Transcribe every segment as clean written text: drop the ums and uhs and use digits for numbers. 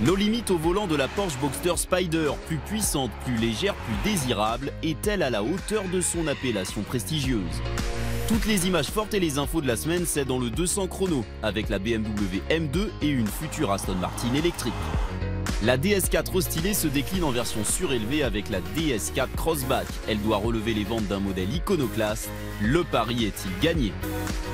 Nos limites au volant de la Porsche Boxster Spyder, plus puissante, plus légère, plus désirable, est-elle à la hauteur de son appellation prestigieuse? Toutes les images fortes et les infos de la semaine, c'est dans le 200 chrono, avec la BMW M2 et une future Aston Martin électrique. La DS4 restylée se décline en version surélevée avec la DS4 Crossback. Elle doit relever les ventes d'un modèle iconoclaste. Le pari est-il gagné?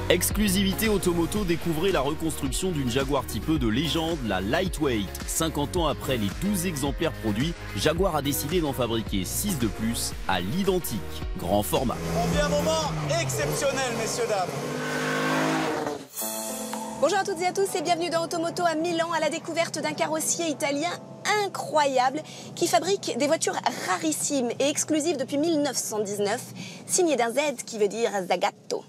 Exclusivité Automoto, découvrez la reconstruction d'une Jaguar Type E de légende, la Lightweight. 50 ans après les 12 exemplaires produits, Jaguar a décidé d'en fabriquer 6 de plus à l'identique. Grand format. On vit un moment exceptionnel, messieurs, dames. Bonjour à toutes et à tous et bienvenue dans Automoto à Milan à la découverte d'un carrossier italien incroyable qui fabrique des voitures rarissimes et exclusives depuis 1919, signé d'un Z qui veut dire Zagato.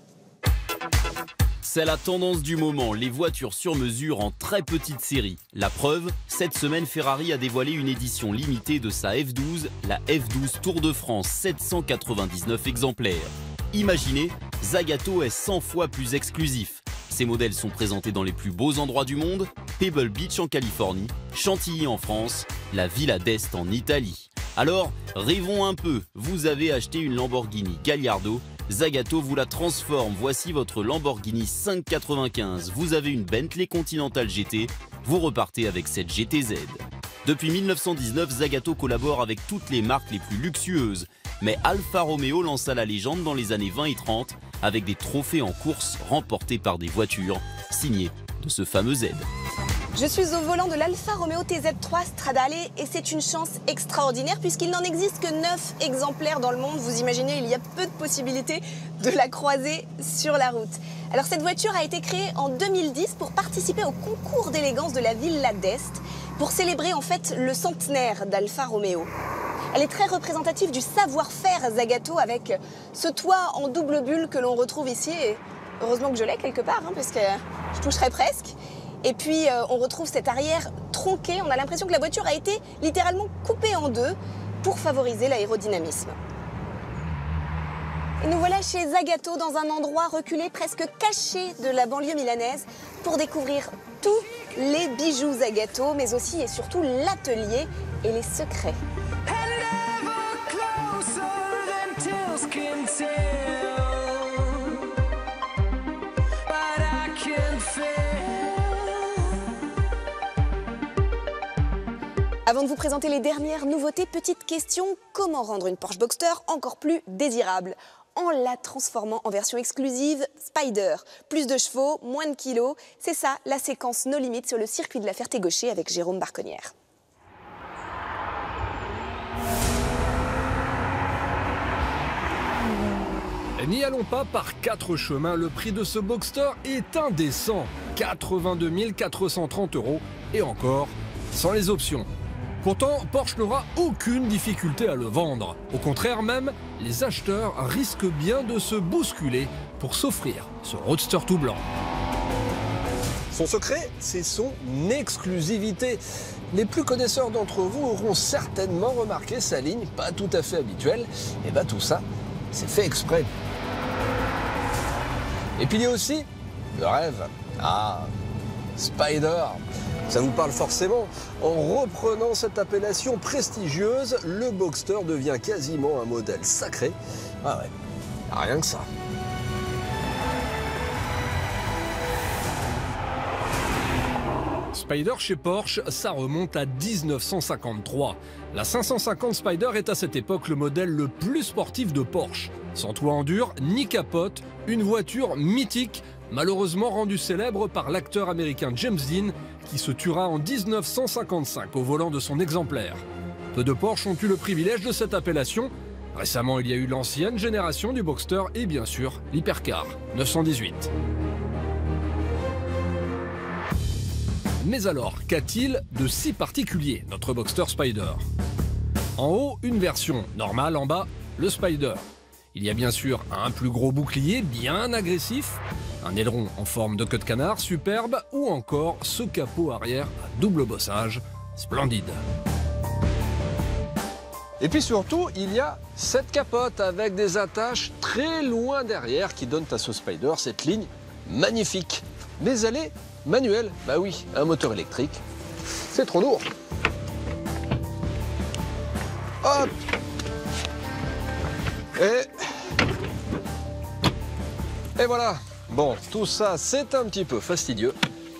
C'est la tendance du moment, les voitures sur mesure en très petite série. La preuve, cette semaine Ferrari a dévoilé une édition limitée de sa F12, la F12 Tour de France, 799 exemplaires. Imaginez, Zagato est 100 fois plus exclusif. Ces modèles sont présentés dans les plus beaux endroits du monde, Pebble Beach en Californie, Chantilly en France, la Villa d'Este en Italie. Alors, rêvons un peu, vous avez acheté une Lamborghini Gallardo, Zagato vous la transforme, voici votre Lamborghini 595, vous avez une Bentley Continental GT, vous repartez avec cette GTZ. Depuis 1919, Zagato collabore avec toutes les marques les plus luxueuses, mais Alfa Romeo lança la légende dans les années 20 et 30 avec des trophées en course remportés par des voitures signées de ce fameux Z. Je suis au volant de l'Alfa Romeo TZ3 Stradale et c'est une chance extraordinaire puisqu'il n'en existe que 9 exemplaires dans le monde. Vous imaginez, il y a peu de possibilités de la croiser sur la route. Alors cette voiture a été créée en 2010 pour participer au concours d'élégance de la Villa d'Este pour célébrer en fait le centenaire d'Alfa Romeo. Elle est très représentative du savoir-faire Zagato avec ce toit en double bulle que l'on retrouve ici. Et heureusement que je l'ai quelque part, parce que je toucherais presque. Et puis on retrouve cette arrière tronquée. On a l'impression que la voiture a été littéralement coupée en deux pour favoriser l'aérodynamisme. Et nous voilà chez Zagato dans un endroit reculé, presque caché de la banlieue milanaise pour découvrir tous les bijoux Zagato, mais aussi et surtout l'atelier et les secrets. Avant de vous présenter les dernières nouveautés, petite question, comment rendre une Porsche Boxster encore plus désirable? En la transformant en version exclusive Spyder. Plus de chevaux, moins de kilos, c'est ça la séquence No Limit sur le circuit de la Ferté-Gaucher avec Jérôme Barconnière. N'y allons pas par 4 chemins, le prix de ce Boxster est indécent. 82 430 € et encore sans les options. Pourtant, Porsche n'aura aucune difficulté à le vendre. Au contraire même, les acheteurs risquent bien de se bousculer pour s'offrir ce roadster tout blanc. Son secret, c'est son exclusivité. Les plus connaisseurs d'entre vous auront certainement remarqué sa ligne pas tout à fait habituelle. Et bien tout ça, c'est fait exprès. Et puis il y a aussi le rêve. Ah, Spyder. Ça vous parle forcément. En reprenant cette appellation prestigieuse, le Boxster devient quasiment un modèle sacré. Ah ouais, rien que ça. Spyder chez Porsche, ça remonte à 1953. La 550 Spyder est à cette époque le modèle le plus sportif de Porsche. Sans toit en dur, ni capote, une voiture mythique, malheureusement rendue célèbre par l'acteur américain James Dean, qui se tuera en 1955 au volant de son exemplaire. Peu de Porsche ont eu le privilège de cette appellation. Récemment, il y a eu l'ancienne génération du Boxster et bien sûr l'Hypercar 918. Mais alors, qu'a-t-il de si particulier, notre Boxster Spyder? En haut, une version normale, en bas, le Spyder. Il y a bien sûr un plus gros bouclier bien agressif, un aileron en forme de queue de canard superbe ou encore ce capot arrière à double bossage splendide. Et puis surtout, il y a cette capote avec des attaches très loin derrière qui donnent à ce Spyder cette ligne magnifique. Mais elle est manuelle, bah oui, un moteur électrique. C'est C'est trop lourd. Hop. Et voilà. Bon, tout ça, c'est un petit peu fastidieux.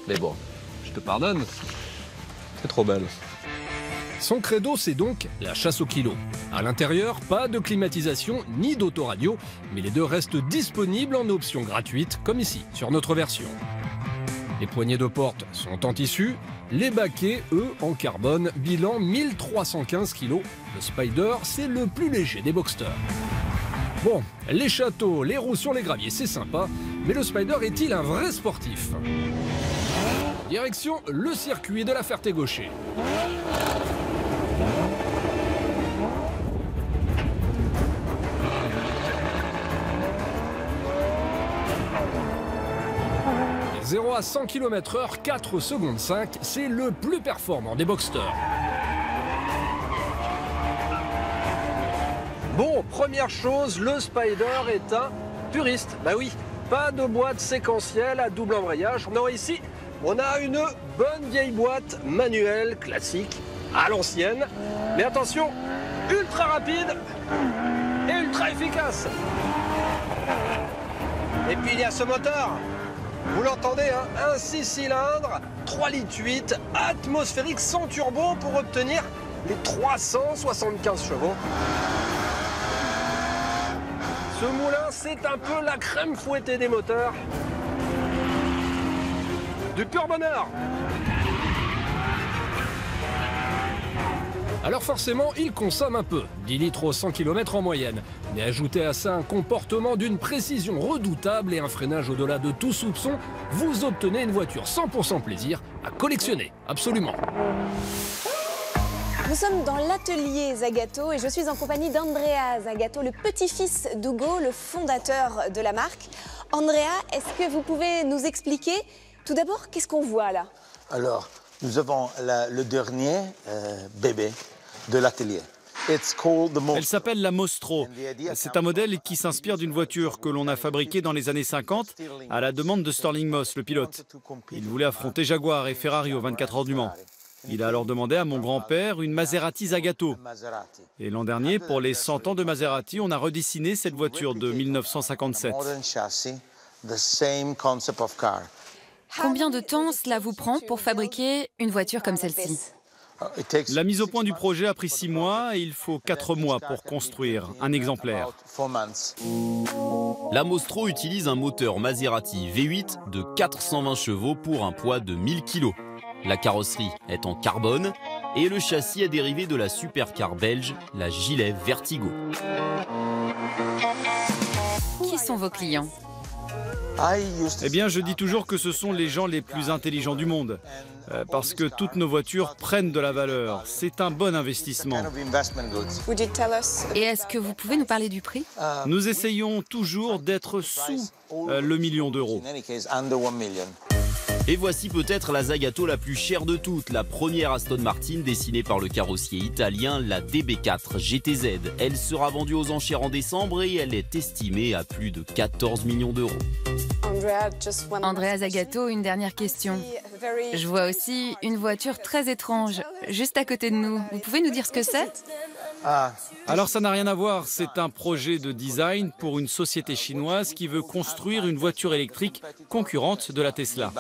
Mais bon, je te pardonne. C'est trop belle. Son credo, c'est donc la chasse au kilo. À l'intérieur, pas de climatisation ni d'autoradio, mais les deux restent disponibles en option gratuite, comme ici, sur notre version. Les poignées de porte sont en tissu, les baquets, eux, en carbone, bilan 1315 kg. Le Spider, c'est le plus léger des Boxster. Bon, les châteaux, les roues sur les graviers, c'est sympa, mais le Spider est-il un vrai sportif? Direction le circuit de la Ferté-Gaucher. Les 0 à 100 km/h, 4 secondes 5, c'est le plus performant des Boxster. Bon, première chose, le Spider est un puriste. Bah oui, pas de boîte séquentielle à double embrayage. Non, ici, on a une bonne vieille boîte manuelle, classique, à l'ancienne. Mais attention, ultra rapide et ultra efficace. Et puis il y a ce moteur. Vous l'entendez, hein, un 6 cylindres, 3,8 litres, atmosphérique sans turbo pour obtenir les 375 chevaux. Ce moulin, c'est un peu la crème fouettée des moteurs. Du pur bonheur. Alors forcément, il consomme un peu, 10 litres au 100 km en moyenne. Mais ajoutez à ça un comportement d'une précision redoutable et un freinage au-delà de tout soupçon, vous obtenez une voiture 100% plaisir à collectionner, absolument. Nous sommes dans l'atelier Zagato et je suis en compagnie d'Andrea Zagato, le petit-fils d'Ugo, le fondateur de la marque. Andrea, est-ce que vous pouvez nous expliquer, tout d'abord, qu'est-ce qu'on voit là? Alors, nous avons le dernier bébé de l'atelier. Elle s'appelle la Mostro. C'est un modèle qui s'inspire d'une voiture que l'on a fabriquée dans les années 50 à la demande de Stirling Moss, le pilote. Il voulait affronter Jaguar et Ferrari aux 24 heures du Mans. Il a alors demandé à mon grand-père une Maserati Zagato. Et l'an dernier, pour les 100 ans de Maserati, on a redessiné cette voiture de 1957. Combien de temps cela vous prend pour fabriquer une voiture comme celle-ci? La mise au point du projet a pris 6 mois et il faut 4 mois pour construire un exemplaire. La Mostro utilise un moteur Maserati V8 de 420 chevaux pour un poids de 1000 kg. La carrosserie est en carbone et le châssis est dérivé de la supercar belge, la Gilet Vertigo. Qui sont vos clients? Eh bien, je dis toujours que ce sont les gens les plus intelligents du monde, parce que toutes nos voitures prennent de la valeur. C'est un bon investissement. Et est-ce que vous pouvez nous parler du prix? Nous essayons toujours d'être sous le million d'euros. Et voici peut-être la Zagato la plus chère de toutes, la première Aston Martin dessinée par le carrossier italien, la DB4 GTZ. Elle sera vendue aux enchères en décembre et elle est estimée à plus de 14 millions d'euros. Andrea Zagato, une dernière question. Je vois aussi une voiture très étrange, juste à côté de nous. Vous pouvez nous dire ce que c'est? Alors ça n'a rien à voir, c'est un projet de design pour une société chinoise qui veut construire une voiture électrique concurrente de la Tesla.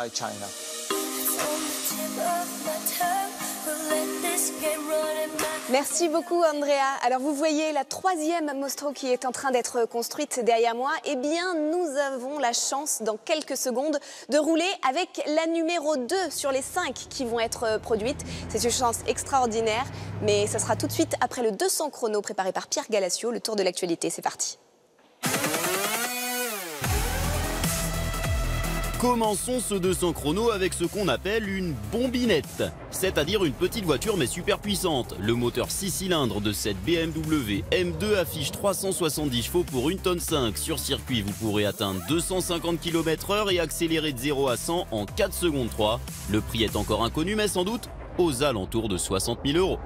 Merci beaucoup Andrea. Alors vous voyez la 3e Mostro qui est en train d'être construite derrière moi. Eh bien nous avons la chance dans quelques secondes de rouler avec la numéro 2 sur les 5 qui vont être produites. C'est une chance extraordinaire, mais ça sera tout de suite après le 200 chrono préparé par Pierre Galassio, le tour de l'actualité. C'est parti. Commençons ce 200 chrono avec ce qu'on appelle une bombinette, c'est-à-dire une petite voiture mais super puissante. Le moteur 6 cylindres de cette BMW M2 affiche 370 chevaux pour 1,5 tonne. Sur circuit, vous pourrez atteindre 250 km/h et accélérer de 0 à 100 en 4 secondes 3. Le prix est encore inconnu mais sans doute aux alentours de 60 000 euros.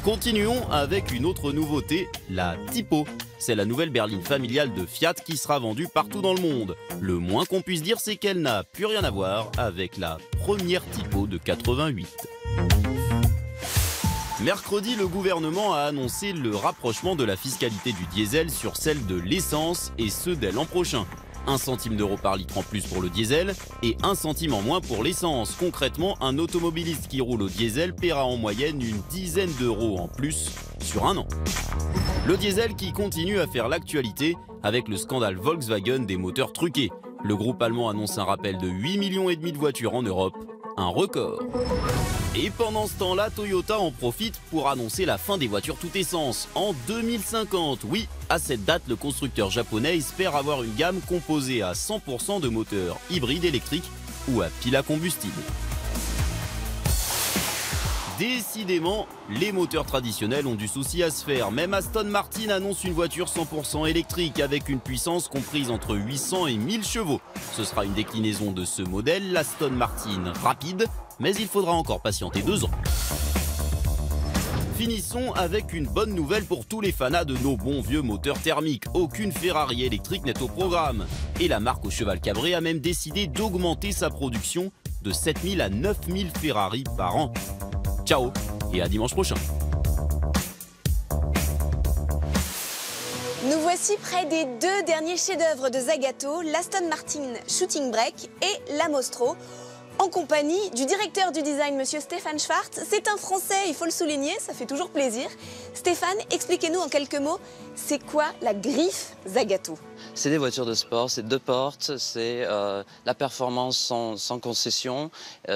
Continuons avec une autre nouveauté, la Tipo. C'est la nouvelle berline familiale de Fiat qui sera vendue partout dans le monde. Le moins qu'on puisse dire, c'est qu'elle n'a plus rien à voir avec la première Tipo de 88. Mercredi, le gouvernement a annoncé le rapprochement de la fiscalité du diesel sur celle de l'essence, et ce dès l'an prochain. 1 centime d'euro par litre en plus pour le diesel et 1 centime en moins pour l'essence. Concrètement, un automobiliste qui roule au diesel paiera en moyenne une dizaine d'euros en plus sur un an. Le diesel qui continue à faire l'actualité avec le scandale Volkswagen des moteurs truqués. Le groupe allemand annonce un rappel de 8,5 millions de voitures en Europe, un record. Et pendant ce temps-là, Toyota en profite pour annoncer la fin des voitures toute essence en 2050. Oui, à cette date, le constructeur japonais espère avoir une gamme composée à 100% de moteurs hybrides électriques ou à pile à combustible. Décidément, les moteurs traditionnels ont du souci à se faire. Même Aston Martin annonce une voiture 100% électrique avec une puissance comprise entre 800 et 1000 chevaux. Ce sera une déclinaison de ce modèle, l'Aston Martin Rapide, mais il faudra encore patienter 2 ans. Finissons avec une bonne nouvelle pour tous les fanats de nos bons vieux moteurs thermiques. Aucune Ferrari électrique n'est au programme. Et la marque au cheval cabré a même décidé d'augmenter sa production de 7000 à 9000 Ferrari par an. Ciao et à dimanche prochain. Nous voici près des 2 derniers chefs-d'œuvre de Zagato, l'Aston Martin Shooting Brake et la Mostro, en compagnie du directeur du design, monsieur Stéphane Schwartz. C'est un Français, il faut le souligner, ça fait toujours plaisir. Stéphane, expliquez-nous en quelques mots, c'est quoi la griffe Zagato? C'est des voitures de sport, c'est 2 portes, c'est la performance sans concession,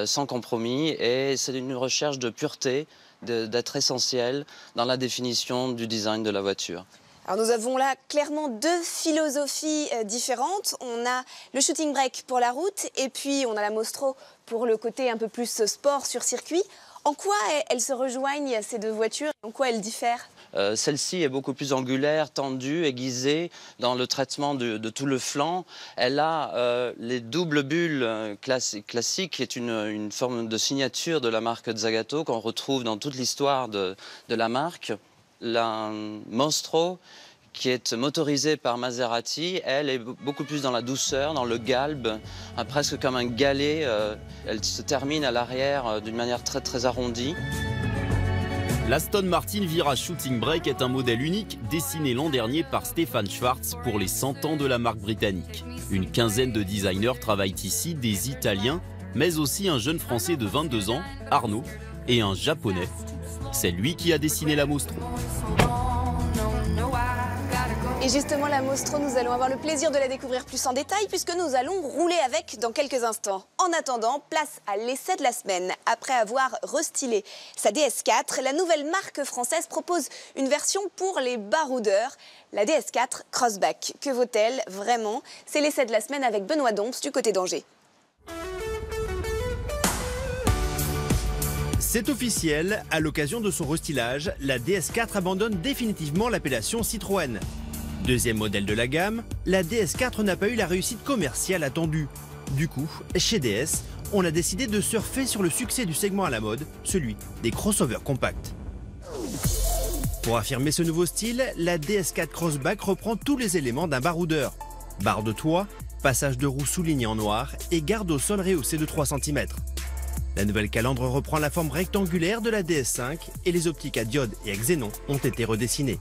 sans compromis, et c'est une recherche de pureté, d'être essentiel dans la définition du design de la voiture. Alors nous avons là clairement 2 philosophies différentes. On a le Shooting Brake pour la route et puis on a la Mostro pour le côté un peu plus sport sur circuit. En quoi elles se rejoignent ces 2 voitures? En quoi elles diffèrent? Celle-ci est beaucoup plus angulaire, tendue, aiguisée dans le traitement de tout le flanc. Elle a les doubles bulles classiques, qui est une forme de signature de la marque Zagato qu'on retrouve dans toute l'histoire de la marque. La Mostro, qui est motorisée par Maserati, elle est beaucoup plus dans la douceur, dans le galbe, presque comme un galet. Elle se termine à l'arrière d'une manière très arrondie. L'Aston Martin Virage Shooting Brake est un modèle unique dessiné l'an dernier par Stéphane Schwartz pour les 100 ans de la marque britannique. Une quinzaine de designers travaillent ici, des Italiens, mais aussi un jeune Français de 22 ans, Arnaud, et un Japonais. C'est lui qui a dessiné la Mostro. Et justement, la Mostro, nous allons avoir le plaisir de la découvrir plus en détail puisque nous allons rouler avec dans quelques instants. En attendant, place à l'essai de la semaine. Après avoir restylé sa DS4, la nouvelle marque française propose une version pour les baroudeurs, la DS4 Crossback. Que vaut-elle vraiment? C'est l'essai de la semaine avec Benoît Domps du côté d'Angers. C'est officiel, à l'occasion de son restylage, la DS4 abandonne définitivement l'appellation Citroën. Deuxième modèle de la gamme, la DS4 n'a pas eu la réussite commerciale attendue. Du coup, chez DS, on a décidé de surfer sur le succès du segment à la mode, celui des crossovers compacts. Pour affirmer ce nouveau style, la DS4 Crossback reprend tous les éléments d'un baroudeur. Barre de toit, passage de roue souligné en noir et garde au sol rehaussé de 3 cm. La nouvelle calandre reprend la forme rectangulaire de la DS5 et les optiques à diode et à xénon ont été redessinées.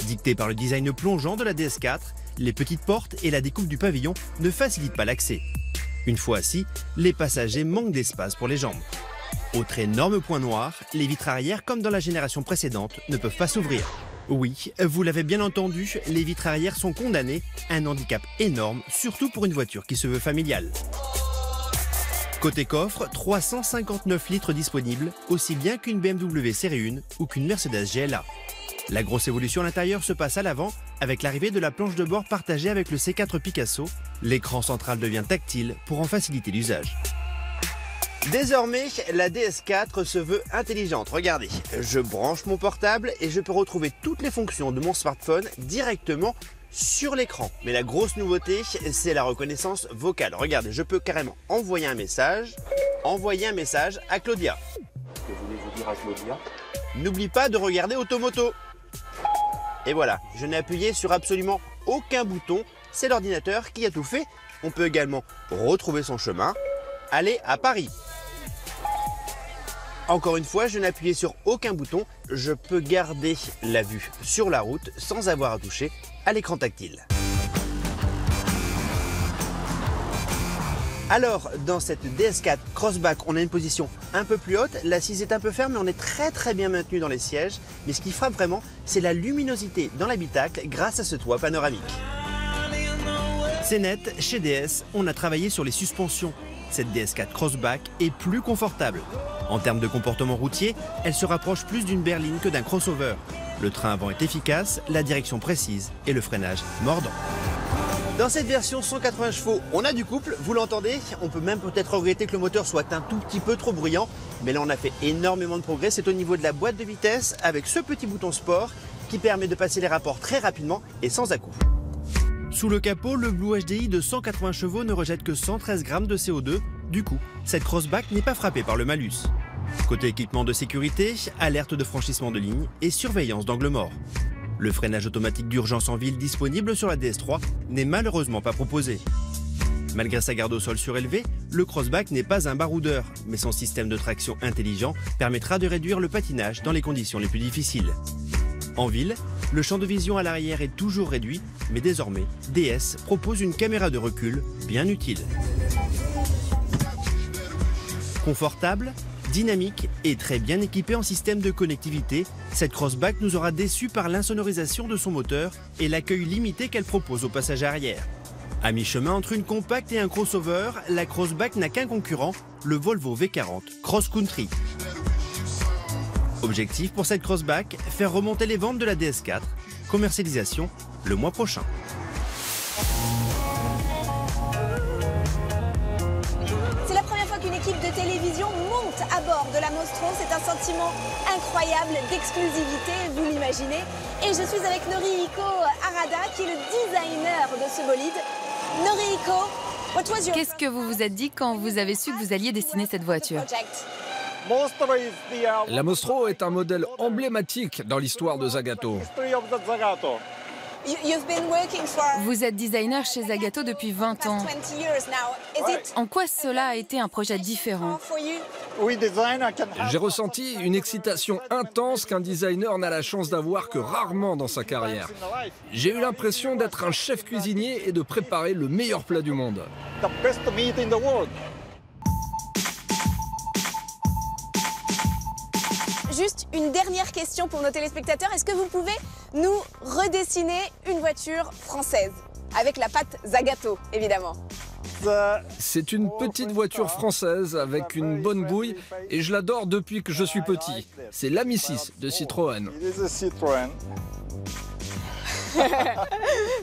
Dictées par le design plongeant de la DS4, les petites portes et la découpe du pavillon ne facilitent pas l'accès. Une fois assis, les passagers manquent d'espace pour les jambes. Autre énorme point noir, les vitres arrière, comme dans la génération précédente, ne peuvent pas s'ouvrir. Oui, vous l'avez bien entendu, les vitres arrière sont condamnées, un handicap énorme, surtout pour une voiture qui se veut familiale. Côté coffre, 359 litres disponibles, aussi bien qu'une BMW Série 1 ou qu'une Mercedes GLA. La grosse évolution à l'intérieur se passe à l'avant, avec l'arrivée de la planche de bord partagée avec le C4 Picasso. L'écran central devient tactile pour en faciliter l'usage. Désormais, la DS4 se veut intelligente. Regardez, je branche mon portable et je peux retrouver toutes les fonctions de mon smartphone directement sur l'écran. Mais la grosse nouveauté, c'est la reconnaissance vocale. Regardez, je peux carrément envoyer un message à Claudia. Que voulez-vous dire à Claudia? N'oublie pas de regarder Automoto. Et voilà, je n'ai appuyé sur absolument aucun bouton. C'est l'ordinateur qui a tout fait. On peut également retrouver son chemin. Aller à Paris. Encore une fois, je n'ai appuyé sur aucun bouton. Je peux garder la vue sur la route sans avoir à toucher à l'écran tactile. Alors, dans cette DS4 Crossback, on a une position un peu plus haute. L'assise est un peu ferme, mais on est très bien maintenu dans les sièges. Mais ce qui frappe vraiment, c'est la luminosité dans l'habitacle grâce à ce toit panoramique. C'est net, chez DS, on a travaillé sur les suspensions. Cette DS4 Crossback est plus confortable. En termes de comportement routier, elle se rapproche plus d'une berline que d'un crossover. Le train avant est efficace, la direction précise et le freinage mordant. Dans cette version 180 chevaux, on a du couple, vous l'entendez. On peut même peut-être regretter que le moteur soit un tout petit peu trop bruyant. Mais là, on a fait énormément de progrès. C'est au niveau de la boîte de vitesse avec ce petit bouton sport qui permet de passer les rapports très rapidement et sans à-coups. Sous le capot, le Blue HDI de 180 chevaux ne rejette que 113 grammes de CO2. Du coup, cette Crossback n'est pas frappée par le malus. Côté équipement de sécurité, alerte de franchissement de ligne et surveillance d'angle mort. Le freinage automatique d'urgence en ville disponible sur la DS3 n'est malheureusement pas proposé. Malgré sa garde au sol surélevée, le Crossback n'est pas un baroudeur, mais son système de traction intelligent permettra de réduire le patinage dans les conditions les plus difficiles. En ville, le champ de vision à l'arrière est toujours réduit, mais désormais, DS propose une caméra de recul bien utile. Confortable, dynamique et très bien équipée en système de connectivité, cette Crossback nous aura déçus par l'insonorisation de son moteur et l'accueil limité qu'elle propose aux passagers arrière. À mi-chemin entre une compacte et un crossover, la Crossback n'a qu'un concurrent, le Volvo V40 Cross Country. Objectif pour cette Crossback, faire remonter les ventes de la DS4, commercialisation le mois prochain. C'est la première fois qu'une équipe de télévision monte à bord de la Mostro. C'est un sentiment incroyable d'exclusivité, vous l'imaginez. Et je suis avec Norihiko Harada, qui est le designer de ce bolide. Norihiko, qu'est-ce que vous vous êtes dit quand vous avez su que vous alliez dessiner cette voiture? La Mostro est un modèle emblématique dans l'histoire de Zagato. Vous êtes designer chez Zagato depuis 20 ans. En quoi cela a été un projet différent? J'ai ressenti une excitation intense qu'un designer n'a la chance d'avoir que rarement dans sa carrière. J'ai eu l'impression d'être un chef cuisinier et de préparer le meilleur plat du monde. Juste une dernière question pour nos téléspectateurs. Est-ce que vous pouvez nous redessiner une voiture française? Avec la patte Zagato, évidemment. C'est une petite voiture française avec une bonne bouille et je l'adore depuis que je suis petit. C'est l'Ami 6 de Citroën.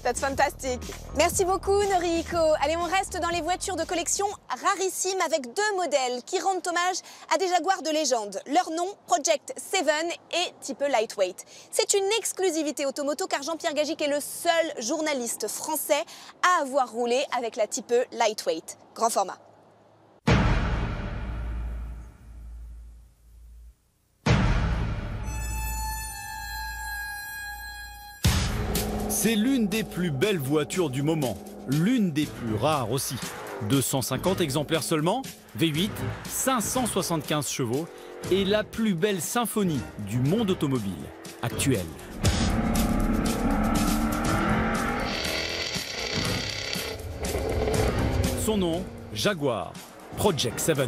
That's fantastic. Merci beaucoup Norihiko. Allez, on reste dans les voitures de collection rarissimes avec deux modèles qui rendent hommage à des Jaguars de légende. Leur nom, Project 7 et type lightweight. C'est une exclusivité automoto car Jean-Pierre Gagic est le seul journaliste français à avoir roulé avec la type lightweight. Grand format. C'est l'une des plus belles voitures du moment, l'une des plus rares aussi. 250 exemplaires seulement, V8, 575 chevaux et la plus belle symphonie du monde automobile actuel. Son nom, Jaguar, Project 7.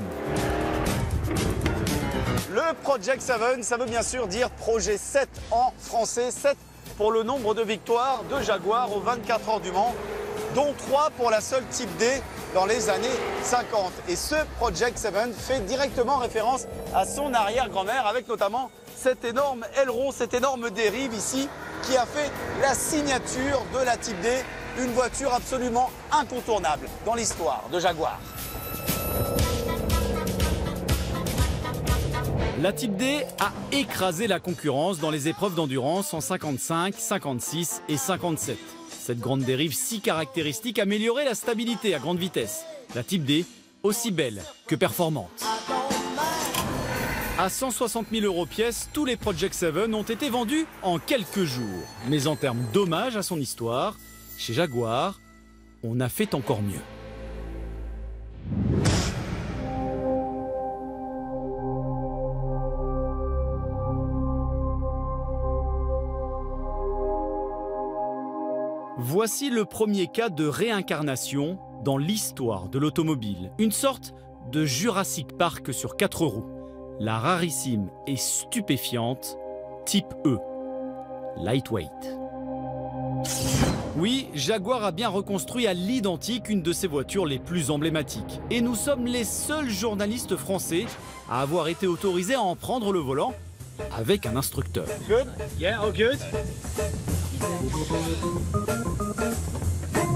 Le Project 7, ça veut bien sûr dire projet 7 en français, 7 pour le nombre de victoires de Jaguar aux 24 heures du Mans, dont 3 pour la seule Type D dans les années 50. Et ce Project 7 fait directement référence à son arrière-grand-mère, avec notamment cet énorme aileron, cette énorme dérive ici, qui a fait la signature de la Type D, une voiture absolument incontournable dans l'histoire de Jaguar. La Type D a écrasé la concurrence dans les épreuves d'endurance en 55, 56 et 57. Cette grande dérive si caractéristique améliorait la stabilité à grande vitesse. La Type D, aussi belle que performante. À 160 000 € pièce, tous les Project 7 ont été vendus en quelques jours. Mais en termes d'hommage à son histoire, chez Jaguar, on a fait encore mieux. Voici le premier cas de réincarnation dans l'histoire de l'automobile. Une sorte de Jurassic Park sur 4 roues. La rarissime et stupéfiante Type E. Lightweight. Oui, Jaguar a bien reconstruit à l'identique une de ses voitures les plus emblématiques. Et nous sommes les seuls journalistes français à avoir été autorisés à en prendre le volant avec un instructeur. Good? Yeah, all good.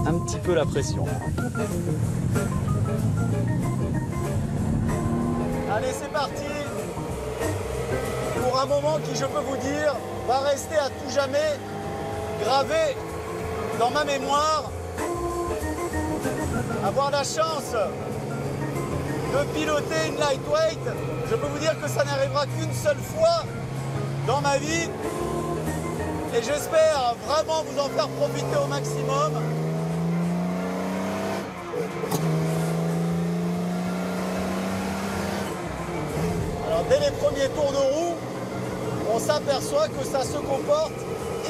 Un petit peu la pression. Allez, c'est parti. Pour un moment qui, je peux vous dire, va rester à tout jamais gravé dans ma mémoire. Avoir la chance de piloter une lightweight, je peux vous dire que ça n'arrivera qu'une seule fois dans ma vie. Et j'espère vraiment vous en faire profiter au maximum. Alors dès les premiers tours de roue, on s'aperçoit que ça se comporte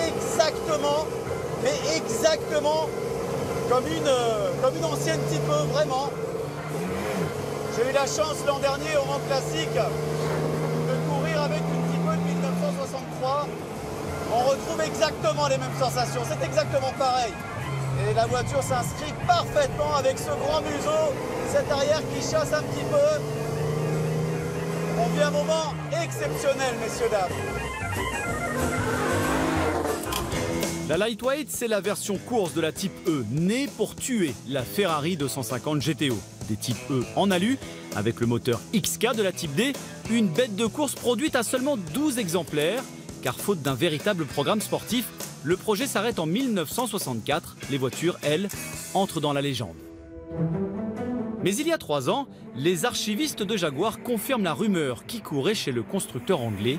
exactement, mais exactement comme une ancienne Type E, vraiment. J'ai eu la chance l'an dernier au Mans Classique de courir avec une Type E de 1963. On retrouve exactement les mêmes sensations, c'est exactement pareil. Et la voiture s'inscrit parfaitement avec ce grand museau, cet arrière qui chasse un petit peu. On vit un moment exceptionnel, messieurs, dames. La Lightweight, c'est la version course de la Type E, née pour tuer la Ferrari 250 GTO. Des Type E en alu, avec le moteur XK de la Type D, une bête de course produite à seulement 12 exemplaires, car faute d'un véritable programme sportif, le projet s'arrête en 1964. Les voitures, elles, entrent dans la légende. Mais il y a 3 ans, les archivistes de Jaguar confirment la rumeur qui courait chez le constructeur anglais.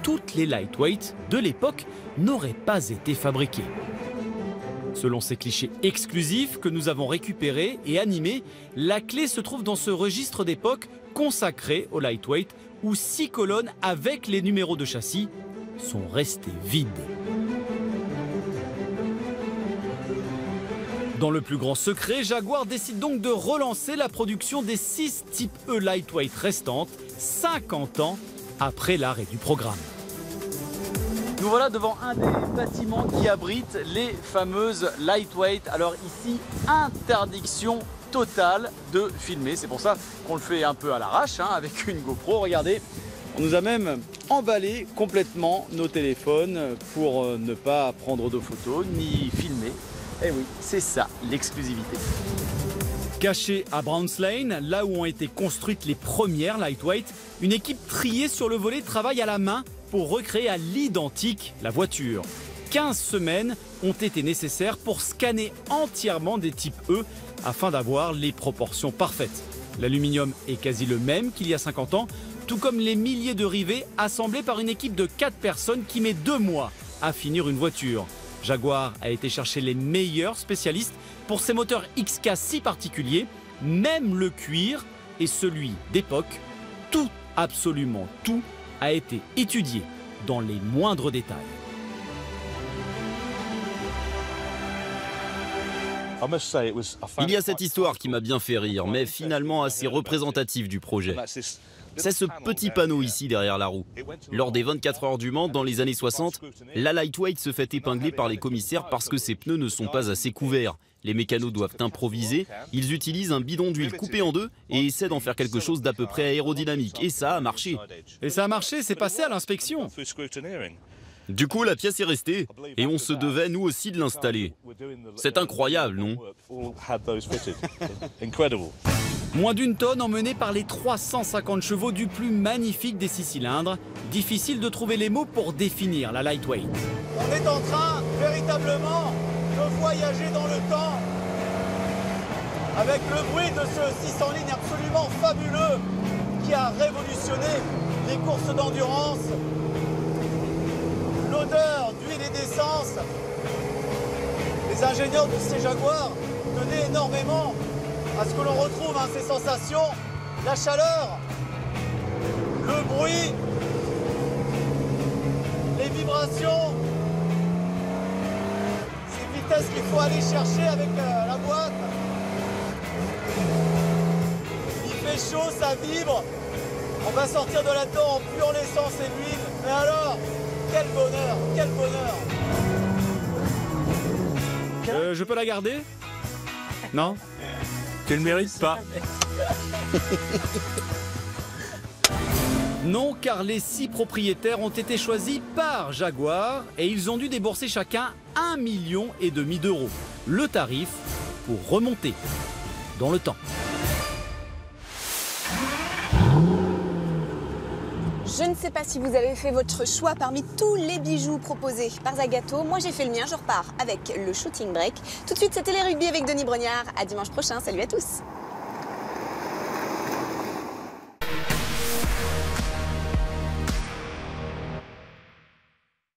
Toutes les lightweight de l'époque n'auraient pas été fabriquées. Selon ces clichés exclusifs que nous avons récupérés et animés, la clé se trouve dans ce registre d'époque consacré au lightweight où 6 colonnes avec les numéros de châssis sont restées vides. Dans le plus grand secret, Jaguar décide donc de relancer la production des 6 Type E lightweight restantes, 50 ans après l'arrêt du programme. Nous voilà devant un des bâtiments qui abrite les fameuses lightweight. Alors ici, interdiction totale de filmer. C'est pour ça qu'on le fait un peu à l'arrache, hein, avec une GoPro. Regardez, on nous a même emballé complètement nos téléphones pour ne pas prendre de photos ni filmer. Et oui, c'est ça l'exclusivité. Caché à Browns Lane, là où ont été construites les premières lightweight, une équipe triée sur le volet travaille à la main pour recréer à l'identique la voiture. 15 semaines ont été nécessaires pour scanner entièrement des types E afin d'avoir les proportions parfaites. L'aluminium est quasi le même qu'il y a 50 ans, tout comme les milliers de rivets assemblés par une équipe de 4 personnes qui met 2 mois à finir une voiture. Jaguar a été chercher les meilleurs spécialistes pour ces moteurs XK si particuliers, même le cuir et celui d'époque, tout, absolument tout, a été étudié dans les moindres détails. Il y a cette histoire qui m'a bien fait rire, mais finalement assez représentative du projet. C'est ce petit panneau ici derrière la roue. Lors des 24 heures du Mans dans les années 60, la lightweight se fait épingler par les commissaires parce que ses pneus ne sont pas assez couverts. Les mécanos doivent improviser, ils utilisent un bidon d'huile coupé en deux et essaient d'en faire quelque chose d'à peu près aérodynamique. Et ça a marché. Et ça a marché, c'est passé à l'inspection. Du coup, la pièce est restée et on se devait nous aussi de l'installer. C'est incroyable, non ? Moins d'une tonne emmenée par les 350 chevaux du plus magnifique des 6 cylindres. Difficile de trouver les mots pour définir la lightweight. On est en train véritablement de voyager dans le temps avec le bruit de ce 600 lignes absolument fabuleux qui a révolutionné les courses d'endurance. L'odeur d'huile et d'essence. Les ingénieurs de ces Jaguars tenaient énormément à ce que l'on retrouve ces sensations, la chaleur, le bruit, les vibrations, ces qu'est-ce qu'il faut aller chercher avec la boîte. Il fait chaud, ça vibre. On va sortir de là-dedans en puant l'essence et l'huile. Mais alors, quel bonheur, quel bonheur. Je peux la garder? Non? Tu le mérites pas. Non, car les 6 propriétaires ont été choisis par Jaguar et ils ont dû débourser chacun 1,5 million d'euros. Le tarif pour remonter dans le temps. Je ne sais pas si vous avez fait votre choix parmi tous les bijoux proposés par Zagato. Moi, j'ai fait le mien. Je repars avec le shooting break. Tout de suite, c'était les rugby avec Denis Brognard. À dimanche prochain. Salut à tous.